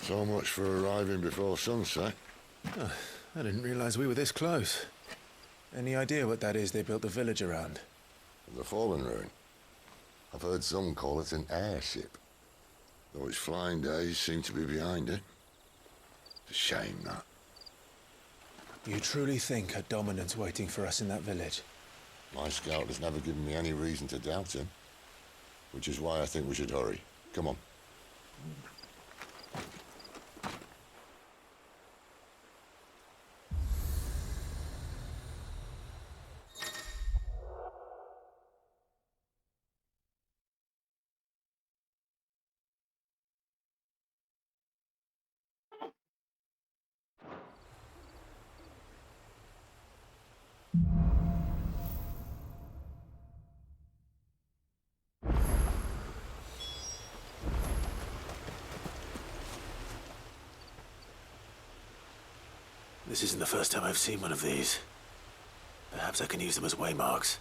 So much for arriving before sunset. Oh, I didn't realize we were this close. Any idea what that is they built the village around? The fallen ruin. I've heard some call it an airship. Though its flying days seem to be behind it. It's a shame, that. You truly think a dominant's waiting for us in that village? My scout has never given me any reason to doubt him. Which is why I think we should hurry. Come on. This isn't the first time I've seen one of these. Perhaps I can use them as waymarks.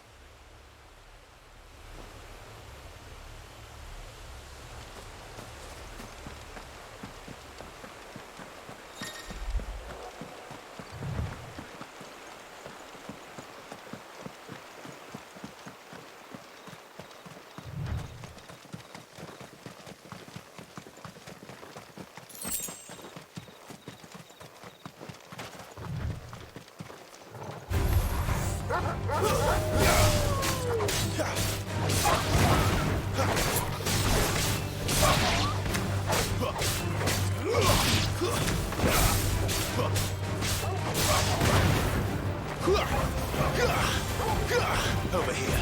Over here.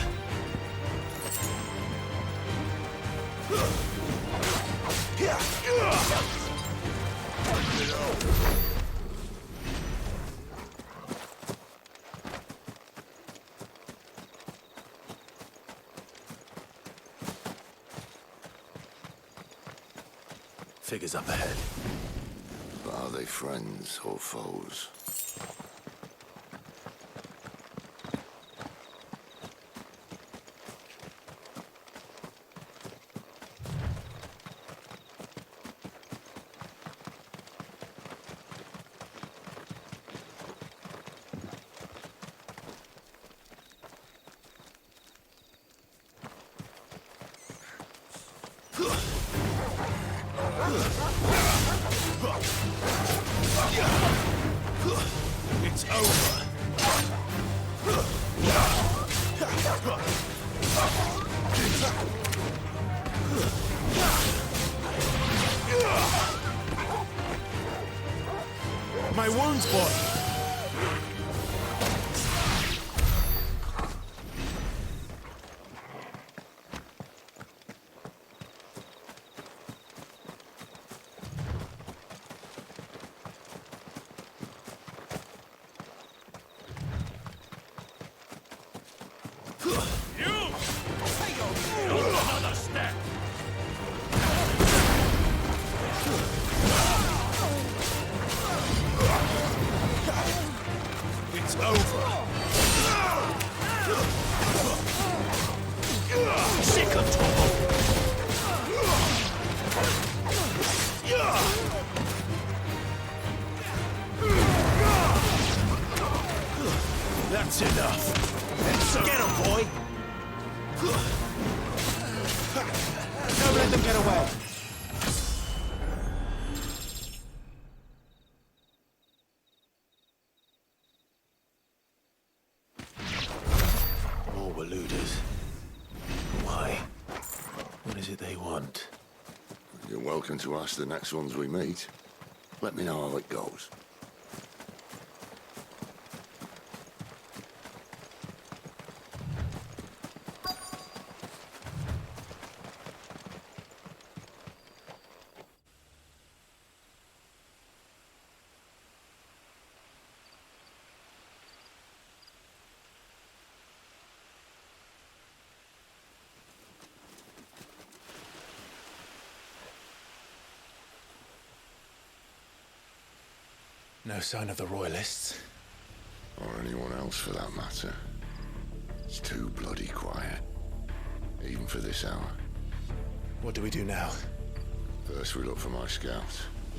Figures up ahead. But are they friends or foes? It's over. My wounds, boy. That's enough. Get him, boy. Don't let them get away. More Waluders. Why? What is it they want? You're welcome to ask the next ones we meet. Let me know how it goes. No sign of the Royalists. Or anyone else for that matter. It's too bloody quiet. Even for this hour. What do we do now? First we look for my scout.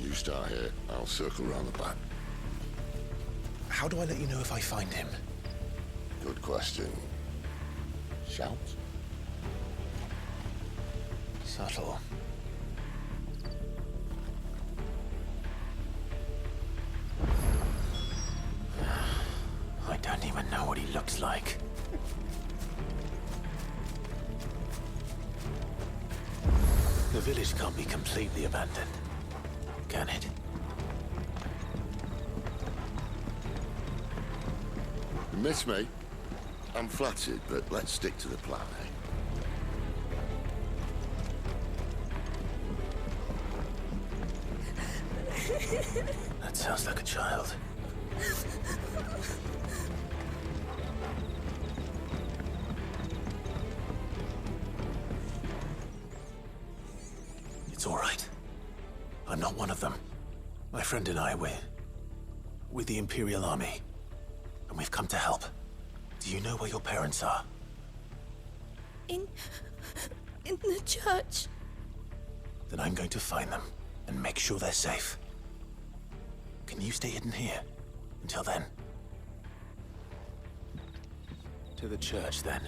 You start here, I'll circle round the back. How do I let you know if I find him? Good question. Shout? Subtle. I don't even know what he looks like. The village can't be completely abandoned, can it? You miss me? I'm flattered, but let's stick to the plan, eh? That sounds like a child. It's all right. I'm not one of them. My friend and I, we're with the Imperial Army. And we've come to help. Do you know where your parents are? In the church. Then I'm going to find them and make sure they're safe. Can you stay hidden here until then? To the church, then.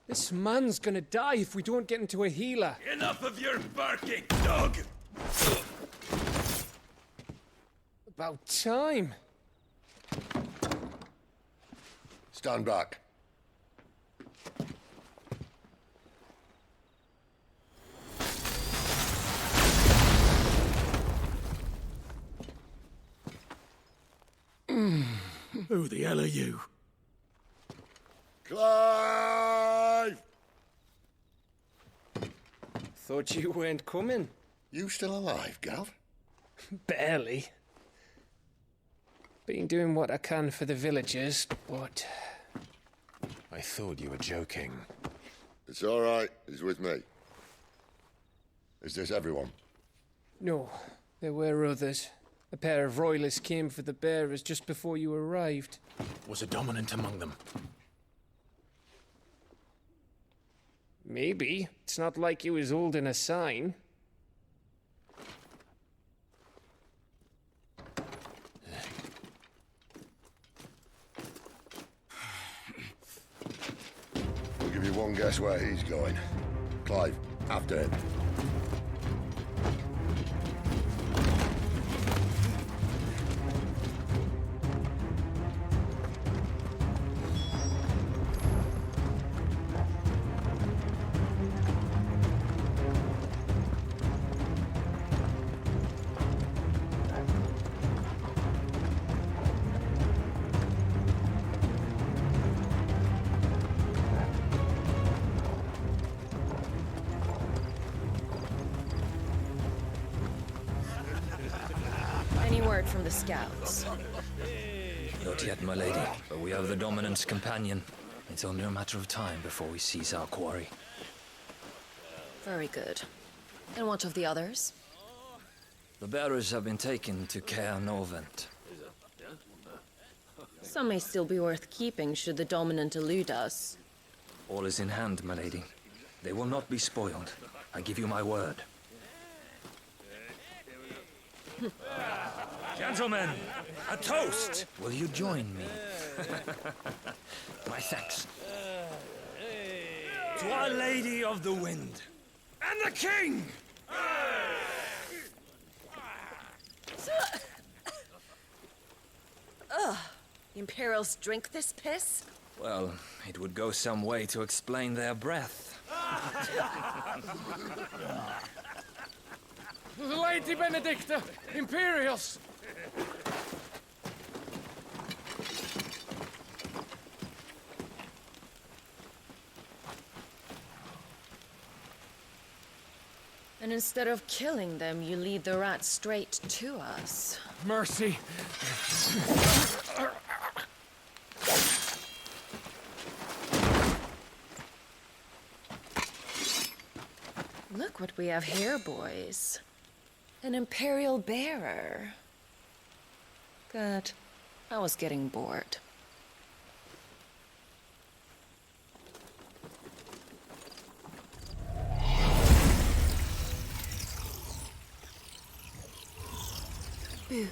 This man's gonna die if we don't get into a healer. Enough of your barking, dog! About time. Stand back. Who the hell are you? Clive! Thought you weren't coming. You still alive, Gav? Barely. Been doing what I can for the villagers, but... I thought you were joking. It's all right. He's with me. Is this everyone? No, there were others. A pair of royalists came for the bearers just before you arrived. Was a dominant among them? Maybe. It's not like he was holding a sign. I'll give you one guess where he's going. Clive, after him. Any word from the scouts? Not yet, my lady, but we have the dominant's companion. It's only a matter of time before we seize our quarry. Very good. And what of the others? The bearers have been taken to Caer Novent. Some may still be worth keeping should the dominant elude us. All is in hand, my lady. They will not be spoiled. I give you my word. Gentlemen, a toast! Will you join me? My thanks. To Our Lady of the Wind. And the King! Ugh. The Imperials drink this piss? Well, it would go some way to explain their breath. Lady Benedicta! Imperials! And instead of killing them, you lead the rats straight to us. Mercy! Look what we have here, boys. An Imperial bearer. Good. I was getting bored. Boo.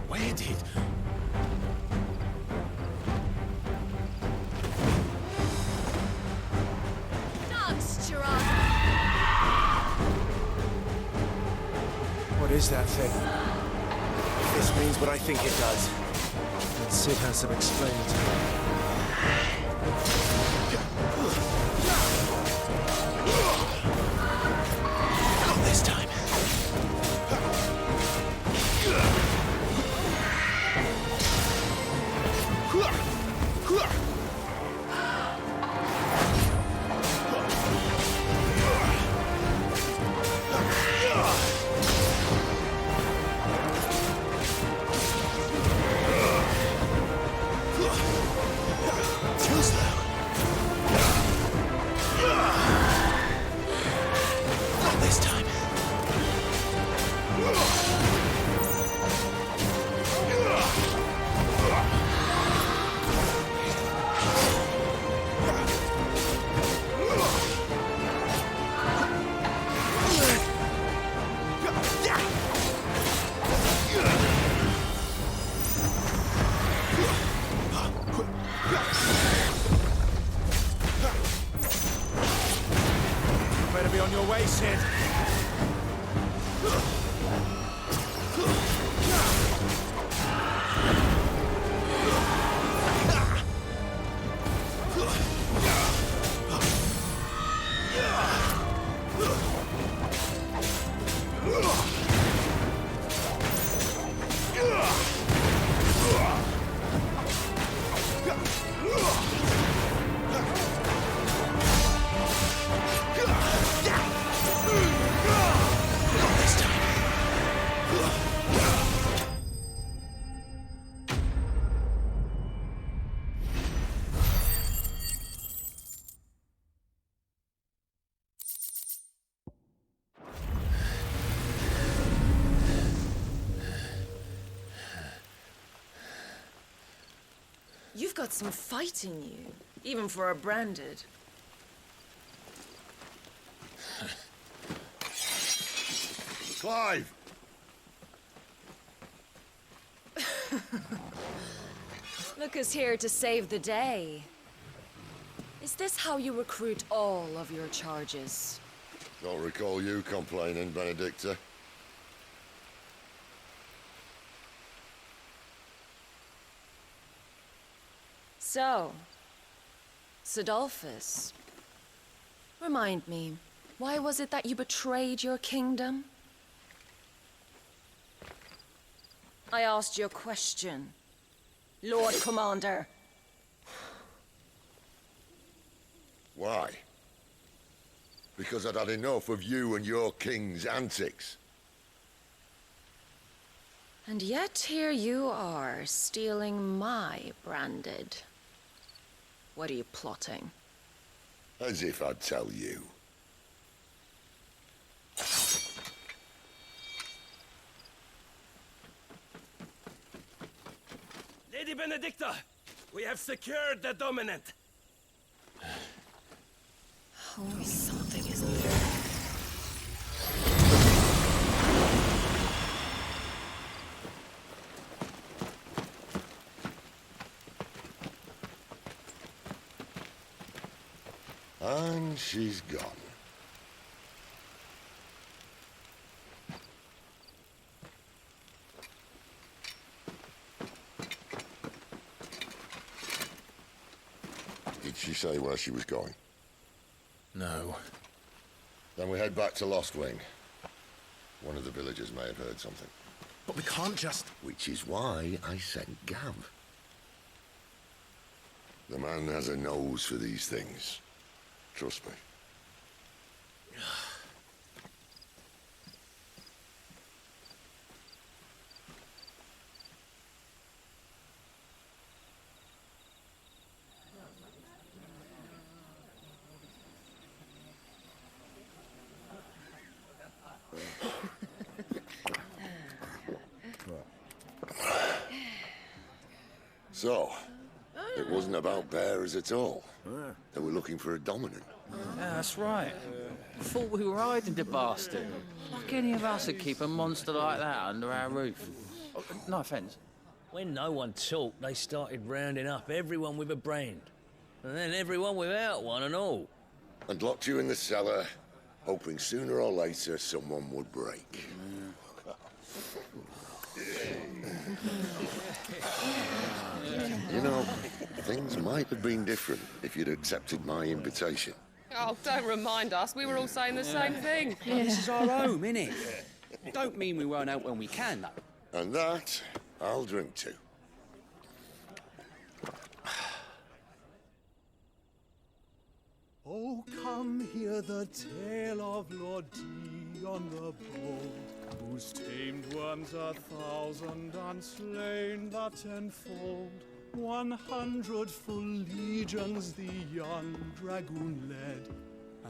Where did... What is that thing? If this means what I think it does, then Sid has some explaining to do. Not this time. Too slow. Not this time. Better be on your way, Sid. You've got some fight in you, even for a branded. Clive! Look who's here to save the day. Is this how you recruit all of your charges? Don't recall you complaining, Benedicta. So, Sidolphus, remind me, why was it that you betrayed your kingdom? I asked you a question, Lord Commander. Why? Because I'd had enough of you and your king's antics. And yet here you are, stealing my branded. What are you plotting? As if I'd tell you. Lady Benedicta, we have secured the dominant. Always something, isn't there? And she's gone. Did she say where she was going? No. Then we head back to Lost Wing. One of the villagers may have heard something. But we can't just... Which is why I sent Gav. The man has a nose for these things. Trust me. So, it wasn't about bears at all. They were looking for a dominant. Yeah, that's right. Thought we were hiding the bastard. Like any of us would keep a monster like that under our roof. Oh, no offence. When no one talked, they started rounding up everyone with a brand. And then everyone without one and all. And locked you in the cellar, hoping sooner or later someone would break. You know, things might have been different if you'd accepted my invitation. Oh, don't remind us. We were all saying the same thing. This is our home, innit? Don't mean we won't out when we can, though. And that, I'll drink to. Oh, come hear the tale of Lord Dion the Bold, whose tamed worms 1,000 and slain the tenfold. 100 full legions the young dragoon led,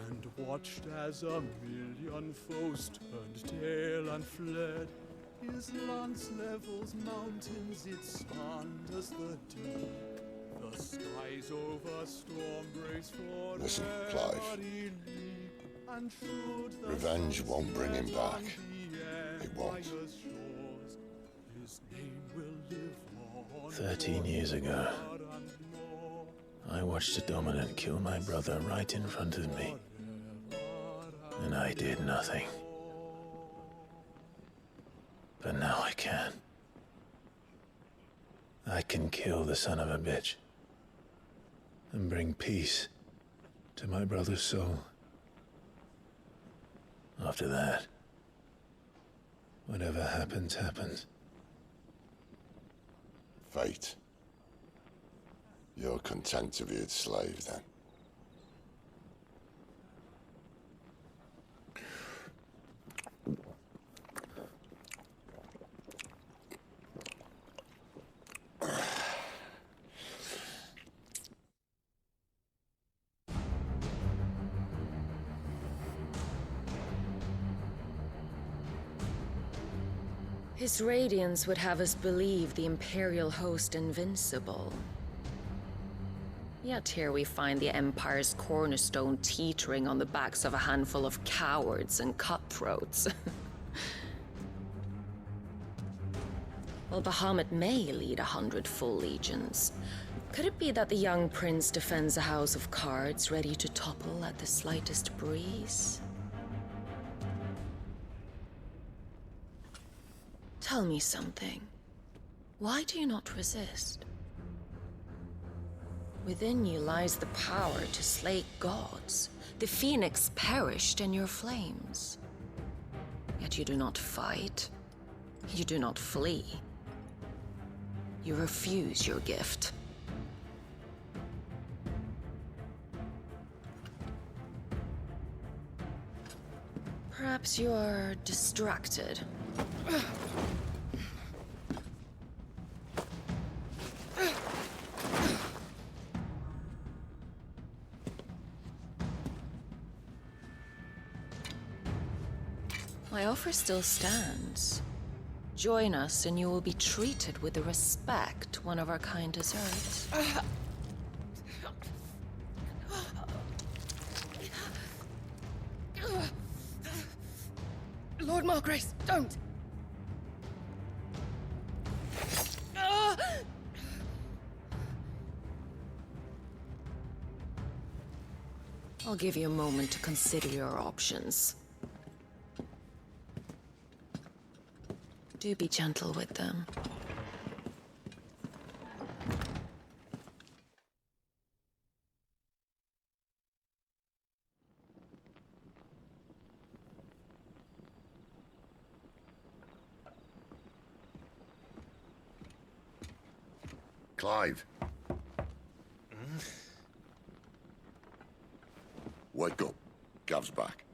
and watched as 1,000,000 foes turned tail and fled. His lance levels mountains, it spanned as the deep. The skies over storm brace for Listen, Clive. Revenge won't bring him back. It won't. 13 years ago, I watched a dominant kill my brother right in front of me. And I did nothing. But now I can. I can kill the son of a bitch. And bring peace to my brother's soul. After that, whatever happens, happens. Fate. You're content to be its slave, then? His radiance would have us believe the Imperial host invincible. Yet here we find the Empire's cornerstone teetering on the backs of a handful of cowards and cutthroats. Well, Bahamut may lead 100 full legions. Could it be that the young prince defends a house of cards ready to topple at the slightest breeze? Tell me something. Why do you not resist? Within you lies the power to slay gods. The phoenix perished in your flames. Yet you do not fight. You do not flee. You refuse your gift. Perhaps you are distracted. My offer still stands. Join us and you will be treated with the respect one of our kind deserves. Lord Margrace, don't! I'll give you a moment to consider your options. Do be gentle with them. Clive. Wake up. Gav's back.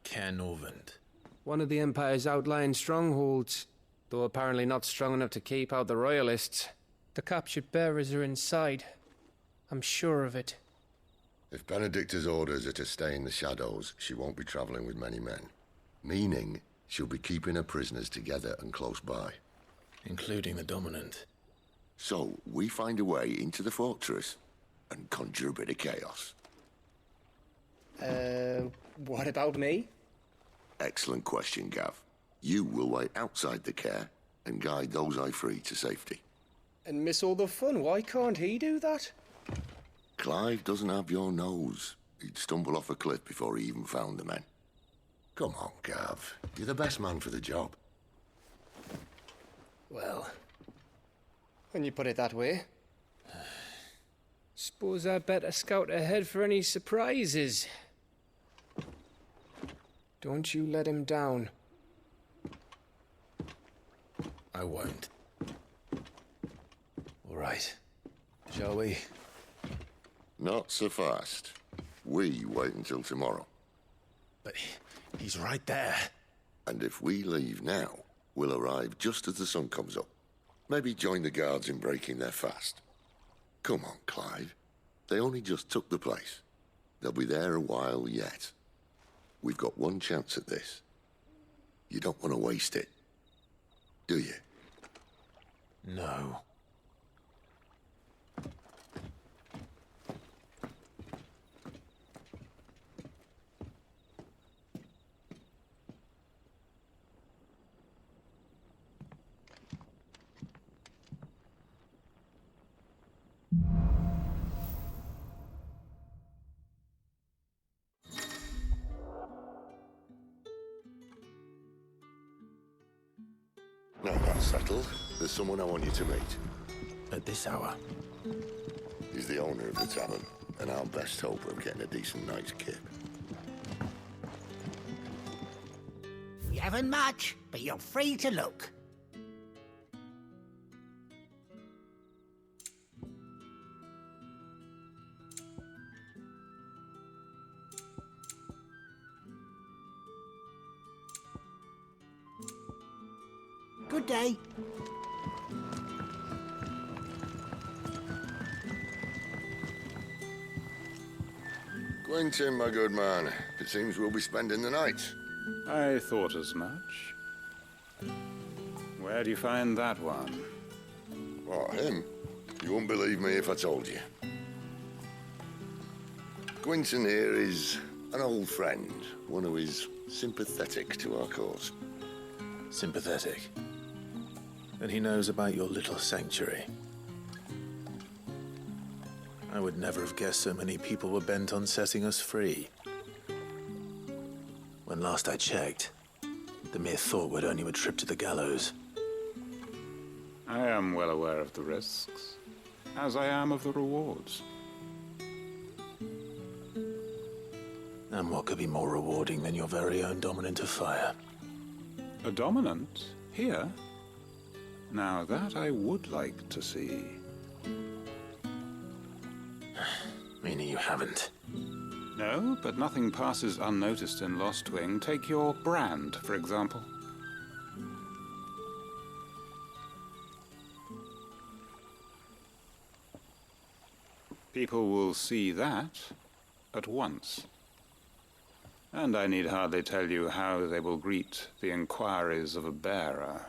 Canovant. One of the Empire's outlying strongholds, though apparently not strong enough to keep out the Royalists. The captured bearers are inside. I'm sure of it. If Benedicta's orders are to stay in the shadows, she won't be traveling with many men. Meaning, she'll be keeping her prisoners together and close by. Including the Dominant. So, we find a way into the fortress and conjure a bit of chaos. What about me? Excellent question, Gav. You will wait outside the care and guide those I free to safety. And miss all the fun. Why can't he do that? Clive doesn't have your nose. He'd stumble off a cliff before he even found the men. Come on, Gav. You're the best man for the job. Well, when you put it that way. Suppose I'd better scout ahead for any surprises. Don't you let him down. I won't. All right. Shall we? Not so fast. We wait until tomorrow. But he's right there. And if we leave now, we'll arrive just as the sun comes up. Maybe join the guards in breaking their fast. Come on, Clive. They only just took the place. They'll be there a while yet. We've got one chance at this. You don't want to waste it, do you? No. Now that's settled. There's someone I want you to meet. At this hour? He's the owner of the tavern, and our best hope of getting a decent night's kip. We haven't much, but you're free to look. Good day. Quentin, my good man. It seems we'll be spending the night. I thought as much. Where do you find that one? What, him? You wouldn't believe me if I told you. Quentin here is an old friend, one who is sympathetic to our cause. Sympathetic? And he knows about your little sanctuary. I would never have guessed so many people were bent on setting us free. When last I checked, the mere thought would earn you a trip to the gallows. I am well aware of the risks, as I am of the rewards. And what could be more rewarding than your very own dominant of fire? A dominant? Here? Now that I would like to see. Meaning you haven't? No, but nothing passes unnoticed in Lost Wing. Take your brand, for example. People will see that at once. And I need hardly tell you how they will greet the inquiries of a bearer.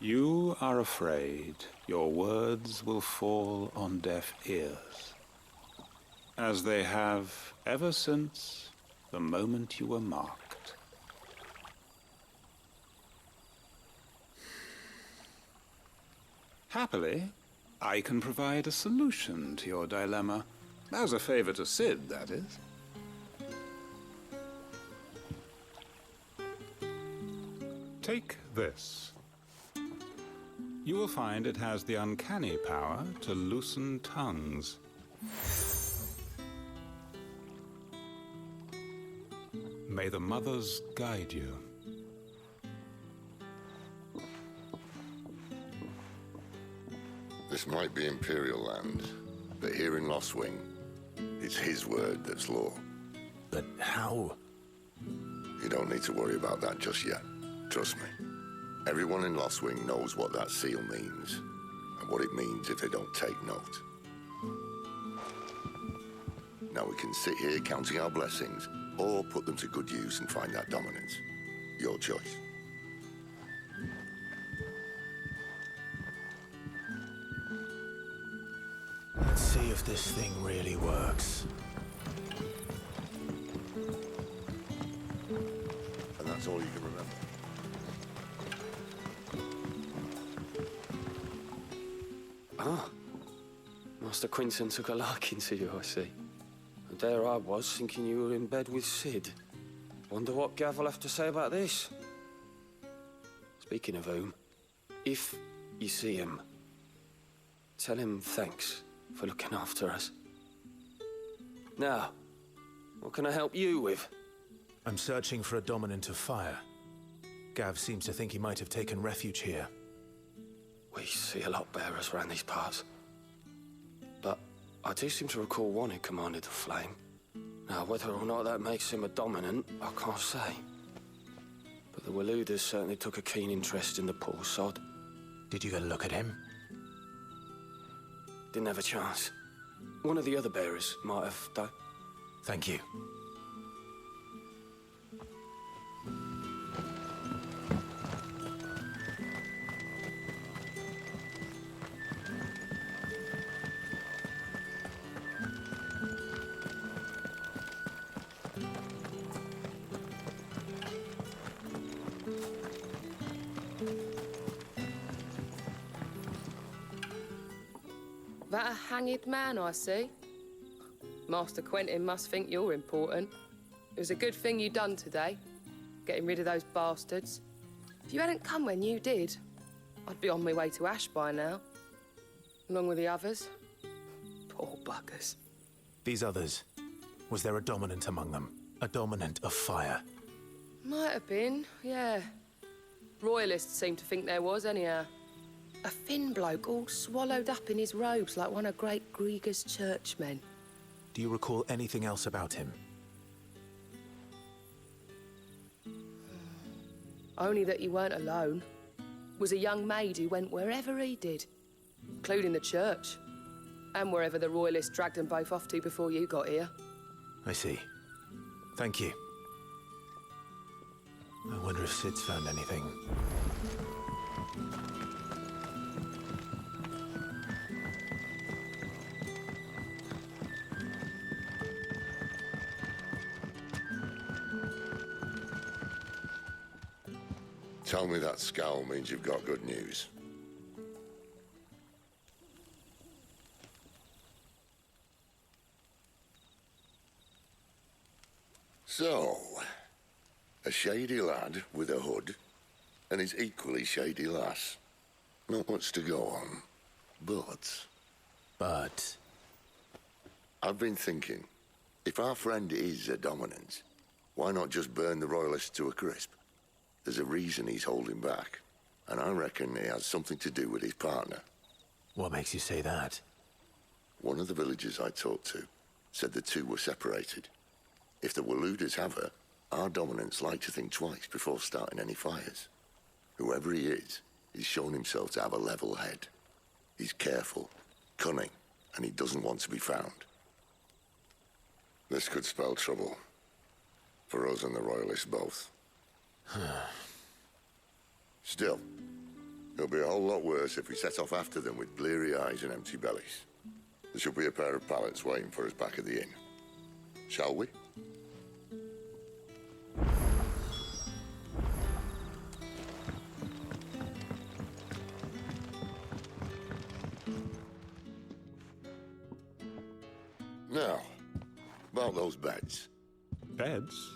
You are afraid your words will fall on deaf ears, as they have ever since the moment you were marked. Happily, I can provide a solution to your dilemma. As a favor to Sid, that is. Take this. You will find it has the uncanny power to loosen tongues. May the mothers guide you. This might be Imperial land, but here in Lostwing, it's his word that's law. But how? You don't need to worry about that just yet. Trust me. Everyone in Lostwing knows what that seal means, and what it means if they don't take note. Now we can sit here counting our blessings, or put them to good use and find that dominance. Your choice. Let's see if this thing really works. And that's all you can remember. Ah, Master Quinton took a liking to you, I see. And there I was, thinking you were in bed with Sid. Wonder what Gav will have to say about this. Speaking of whom, if you see him, tell him thanks for looking after us. Now, what can I help you with? I'm searching for a dominant of fire. Gav seems to think he might have taken refuge here. We see a lot bearers around these parts. But I do seem to recall one who commanded the flame. Now, whether or not that makes him a dominant, I can't say. But the Waluders certainly took a keen interest in the poor sod. Did you get a look at him? Didn't have a chance. One of the other bearers might have, though. Thank you. That a hanged man, I see. Master Quentin must think you're important. It was a good thing you done today, getting rid of those bastards. If you hadn't come when you did, I'd be on my way to Ash by now, along with the others. Poor buggers. These others, was there a dominant among them? A dominant of fire? Might have been, yeah. Royalists seem to think there was, anyhow. A thin bloke all swallowed up in his robes like one of Great Grieger's churchmen. Do you recall anything else about him? Only that he weren't alone. Was a young maid who went wherever he did, including the church, and wherever the Royalists dragged them both off to before you got here. I see. Thank you. I wonder if Sid's found anything. Tell me that scowl means you've got good news. So, a shady lad with a hood, and his equally shady lass. Not much to go on, but... I've been thinking, if our friend is a dominant, why not just burn the Royalists to a crisp? There's a reason he's holding back, and I reckon he has something to do with his partner. What makes you say that? One of the villagers I talked to said the two were separated. If the Waluders have her, our dominants like to think twice before starting any fires. Whoever he is, he's shown himself to have a level head. He's careful, cunning, and he doesn't want to be found. This could spell trouble. For us and the Royalists both. Still, it'll be a whole lot worse if we set off after them with bleary eyes and empty bellies. There should be a pair of pallets waiting for us back at the inn. Shall we? Now, about those beds. Beds?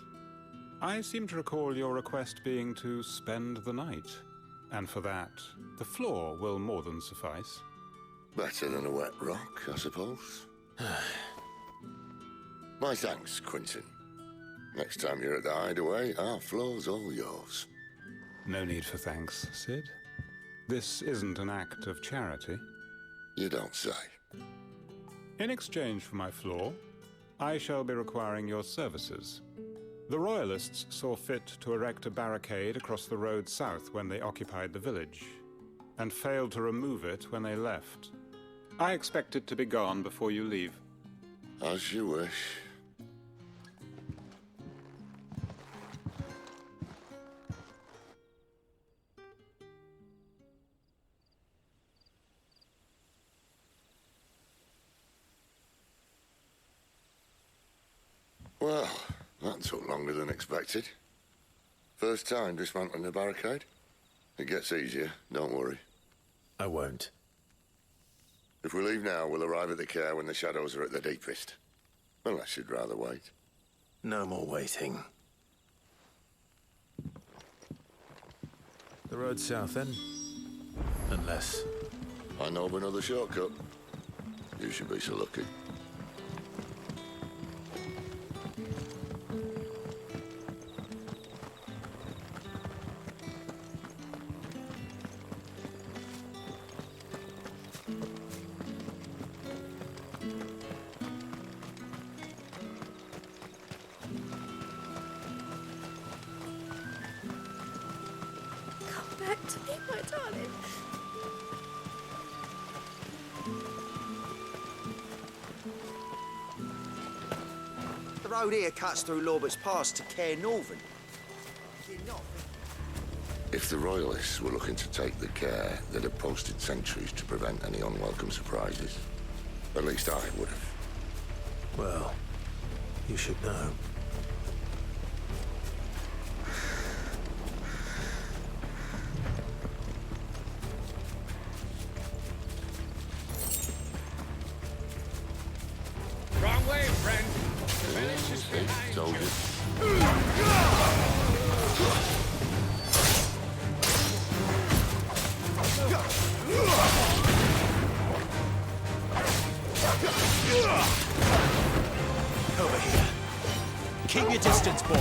I seem to recall your request being to spend the night. And for that, the floor will more than suffice. Better than a wet rock, I suppose. My thanks, Quentin. Next time you're at the hideaway, our floor's all yours. No need for thanks, Sid. This isn't an act of charity. You don't say. In exchange for my floor, I shall be requiring your services. The Royalists saw fit to erect a barricade across the road south when they occupied the village, and failed to remove it when they left. I expect it to be gone before you leave. As you wish. Well, that took longer than expected. First time dismantling the barricade? It gets easier, don't worry. I won't. If we leave now, we'll arrive at the care when the shadows are at their deepest. Unless you'd rather wait. No more waiting. The road south, then? Unless... I know of another shortcut. You should be so lucky. Back to me, my darling. The road here cuts through Lorbert's Pass to Care Northern. If the Royalists were looking to take the care, they'd have posted sentries to prevent any unwelcome surprises. At least I would have. Well, you should know. Wrong way, friend. The village is behind you. Over here. Keep your distance, boy.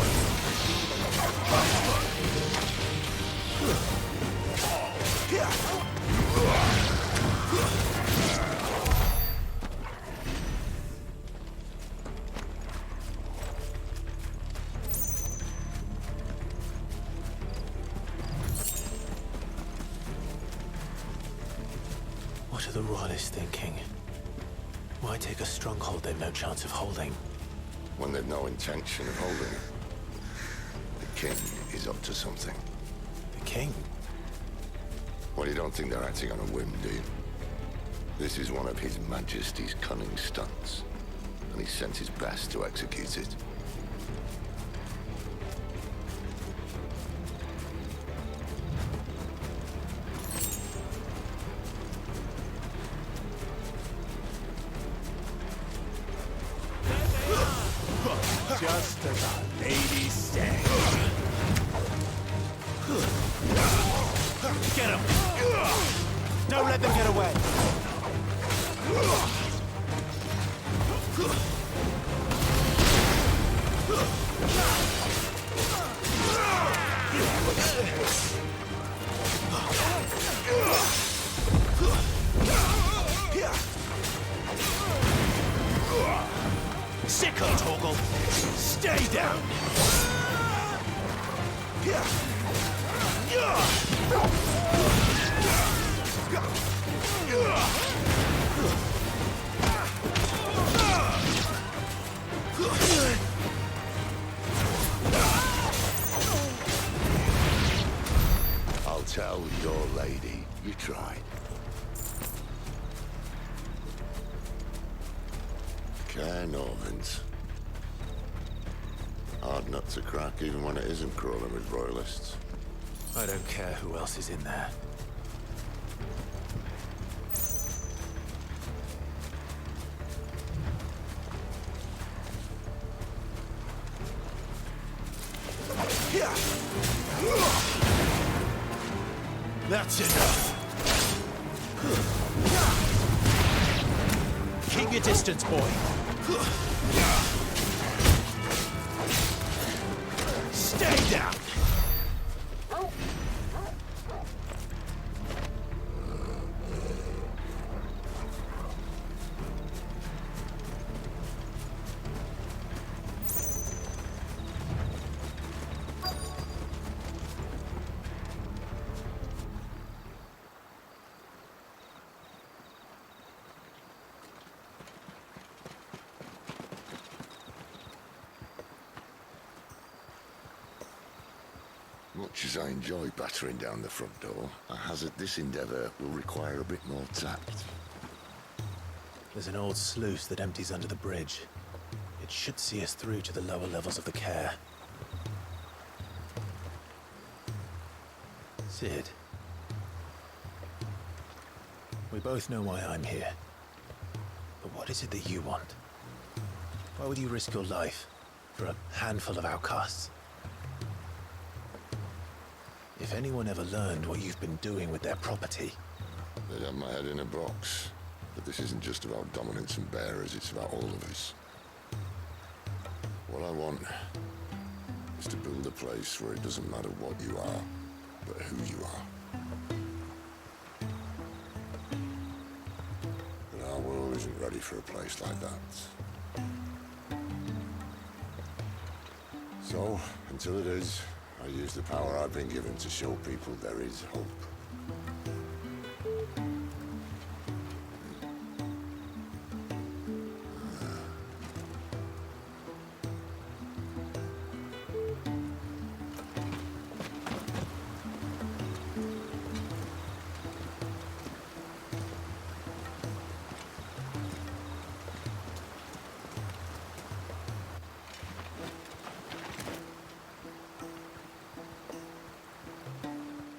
What are the Royalists thinking? Why take a stronghold they've no chance of holding? When they've no intention of holding it. The king is up to something. The king? Well, you don't think they're acting on a whim, do you? This is one of His Majesty's cunning stunts, and he sent his best to execute it. Just as our lady said. Get him! Don't let them get away! Sicko, Torgal! Stay down! right. Care Normans. Hard nut to crack even when it isn't crawling with royalists. I don't care who else is in there. That's enough. Keep your distance, boy. Stay down. Much as I enjoy battering down the front door, I hazard this endeavour will require a bit more tact. There's an old sluice that empties under the bridge. It should see us through to the lower levels of the care. Sid. We both know why I'm here. But what is it that you want? Why would you risk your life for a handful of outcasts? If anyone ever learned what you've been doing with their property... They'd have my head in a box. But this isn't just about dominance and bearers, it's about all of us. What I want is to build a place where it doesn't matter what you are, but who you are. But our world isn't ready for a place like that. So, until it is, I use the power I've been given to show people there is hope.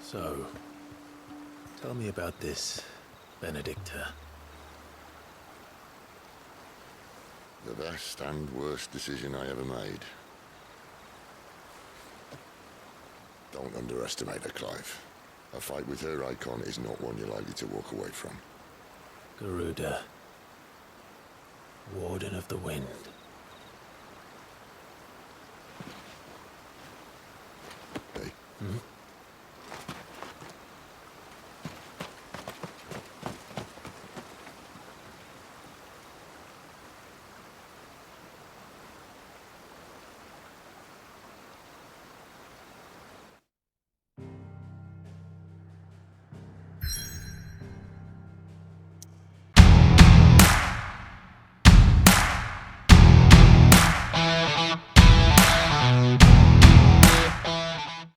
So, tell me about this, Benedicta. The best and worst decision I ever made. Don't underestimate her, Clive. A fight with her icon is not one you're likely to walk away from. Garuda. Warden of the Wind. Hey. Hmm?